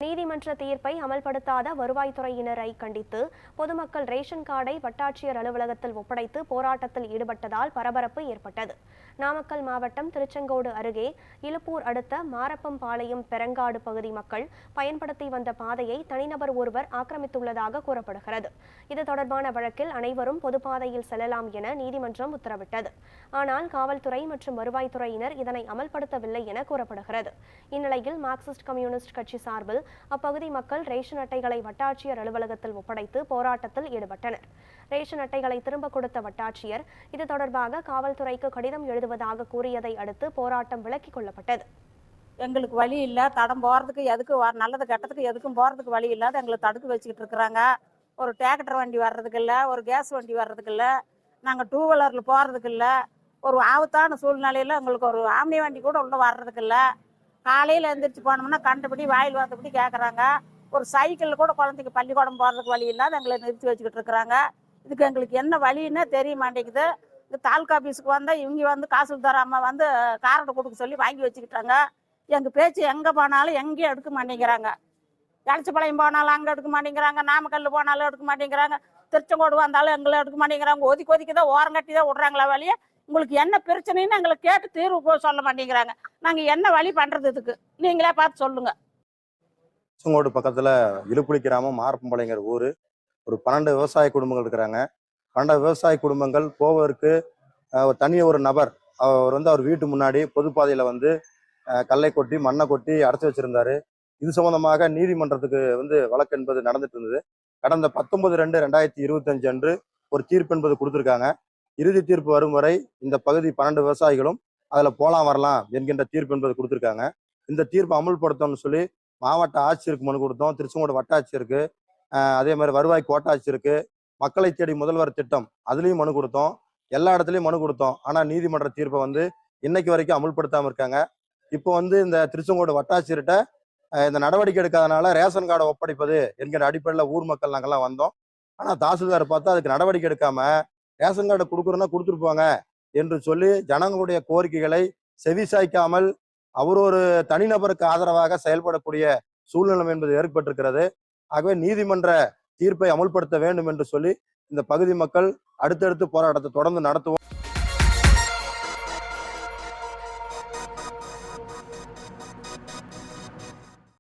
நீதிமன்ற தீர்ப்பை அமல்படுத்தாத வருவாய்த்துறையினரை கண்டித்து பொதுமக்கள் ரேஷன் கார்டை வட்டாட்சியர் அலுவலகத்தில் ஒப்படைத்து போராட்டத்தில் ஈடுபட்டதால் பரபரப்பு ஏற்பட்டது. நாமக்கல் மாவட்டம் திருச்செங்கோடு அருகே இலுப்பூர் அடுத்த மாரப்பம்பாளையம் பெரங்காடு பகுதி மக்கள் பயன்படுத்தி வந்த பாதையை தனிநபர் ஒருவர் ஆக்கிரமித்துள்ளதாக கூறப்படுகிறது. இது தொடர்பான வழக்கில் அனைவரும் பொதுப்பாதையில் செல்லலாம் என நீதிமன்றம் உத்தரவிட்டது. ஆனால் காவல்துறை மற்றும் வருவாய்த்துறையினர் இதனை அமல்படுத்தவில்லை என கூறப்படுகிறது. இந்நிலையில் மார்க்சிஸ்ட் கம்யூனிஸ்ட் கட்சி சார்பில் அப்பகுதி மக்கள் ரேஷன் அட்டைகளை வட்டாட்சியர் அலுவலகத்தில் ஒப்படைத்து போராட்டத்தில் ஈடுபட்டனர். ரேஷன் அட்டைகளை திரும்ப கொடுத்த வட்டாட்சியர் இது தொடர்பாக காவல்துறைக்கு கடிதம் எழுதுவதாக கூறியதை அடுத்து போராட்டம் விலக்கிக் கொள்ளப்பட்டது. எங்களுக்கு வழி இல்லை, தடம் போகிறதுக்கு எதுக்கு நல்லது கெட்டதுக்கு எதுக்கும் போகிறதுக்கு வழி இல்லாத எங்களை தடுக்க வச்சுக்கிட்டு இருக்கிறாங்க. ஒரு டிராக்டர் வண்டி வர்றதுக்கு இல்லை, ஒரு கேஸ் வண்டி வர்றதுக்கு இல்லை, நாங்கள் டூ வீலரில் போகிறதுக்கு இல்லை, ஒரு ஆபத்தான சூழ்நிலையில் எங்களுக்கு ஒரு ஆம்னி வண்டி கூட உள்ள வர்றதுக்கு இல்லை. காலையில் எழுந்திரிச்சு போனோம்னா கண்டபடி வாயில் வந்தபடி கேட்குறாங்க. ஒரு சைக்கிளில் கூட குழந்தைக்கு பள்ளிக்கூடம் போகிறதுக்கு வழி இல்லாத எங்களை நிறுத்தி வச்சுக்கிட்டு இருக்கிறாங்க. இதுக்கு எங்களுக்கு என்ன வழின்னா தெரிய மாட்டேங்குது. இந்த தாலுக்கா ஆஃபீஸுக்கு வந்தால் இவங்க வந்து காசுல்தார் அம்மா வந்து காரடை கொடுக்க சொல்லி வாங்கி வச்சுக்கிட்டாங்க. எங்கள் பேச்சு எங்கே போனாலும் எங்கேயும் எடுக்க மாட்டேங்கிறாங்க. எலச்சிப்பாளையம் போனாலும் அங்கே எடுக்க மாட்டேங்கிறாங்க, நாமக்கல் போனாலும் எடுக்க மாட்டேங்கிறாங்க, திருச்செங்கோடு வந்தாலும் எங்களை எடுக்க மாட்டேங்கிறாங்க. ஒதுக்கி தான் ஓரங்கட்டி தான் விட்றாங்களா வழியே. உங்களுக்கு என்ன பிரச்சனைன்னு எங்களை கேட்டு தீர்வு சொல்ல மாட்டேங்கிறாங்க. நாங்கள் என்ன வழி பண்ணுறது இதுக்கு நீங்களே பார்த்து சொல்லுங்க. திருச்செங்கோடு பக்கத்தில் இலுப்புலி கிராமம் மாரப்பம்பாளையங்கிற ஊர். ஒரு 12 விவசாய குடும்பங்கள் இருக்கிறாங்க. 12 விவசாய குடும்பங்கள் போவதற்கு தனியாக ஒரு நபர் அவர் வந்து அவர் வீட்டு முன்னாடி பொதுப்பாதையில் வந்து கல்லை கொட்டி மண்ணை கொட்டி அடைச்சி வச்சிருந்தாரு. இது சம்பந்தமாக நீதிமன்றத்துக்கு வந்து வழக்கு என்பது நடந்துட்டு இருந்தது. கடந்த 19/2/2025 அன்று ஒரு தீர்ப்பு என்பது கொடுத்துருக்காங்க. இறுதி தீர்ப்பு வரும் வரை இந்த பகுதி 12 விவசாயிகளும் அதில் போலாம் வரலாம் என்கின்ற தீர்ப்பு என்பது கொடுத்துருக்காங்க. இந்த தீர்ப்பை அமுல்படுத்தணும்னு சொல்லி மாவட்ட ஆட்சியருக்கு மனு கொடுத்தோம், திருச்செங்கோடு வட்டாட்சியருக்கு, அதே மாதிரி வருவாய் கோட்டாட்சியருக்கு, மக்களை தேடி முதல்வர் திட்டம் அதுலேயும் மனு கொடுத்தோம், எல்லா இடத்துலையும் மனு கொடுத்தோம். ஆனால் நீதிமன்ற தீர்ப்பை வந்து இன்னைக்கு வரைக்கும் அமுல்படுத்தாமல் இருக்காங்க. இப்போ வந்து இந்த திருச்செங்கோடு வட்டாட்சியர்கிட்ட இந்த நடவடிக்கை எடுக்காதனால ரேஷன் கார்டை ஒப்படைப்பது என்கிற அடிப்படையில் ஊர் மக்கள் நாங்கள்லாம் வந்தோம். ஆனால் தாசில்தார் பார்த்தா அதுக்கு நடவடிக்கை எடுக்காம ரேஷன் கார்டை கொடுக்குறோன்னா கொடுத்துருப்பாங்க என்று சொல்லி ஜனங்களுடைய கோரிக்கைகளை செவிசாய்க்காமல் அவர் ஒரு தனிநபருக்கு ஆதரவாக செயல்படக்கூடிய சூழ்நிலை என்பது ஏற்பட்டிருக்கிறது. ஆகவே நீதிமன்ற தீர்ப்பை அமுல்படுத்த வேண்டும் என்று சொல்லி இந்த பகுதி மக்கள் அடுத்தடுத்து போராட்டத்தை தொடர்ந்து நடத்துவோம்.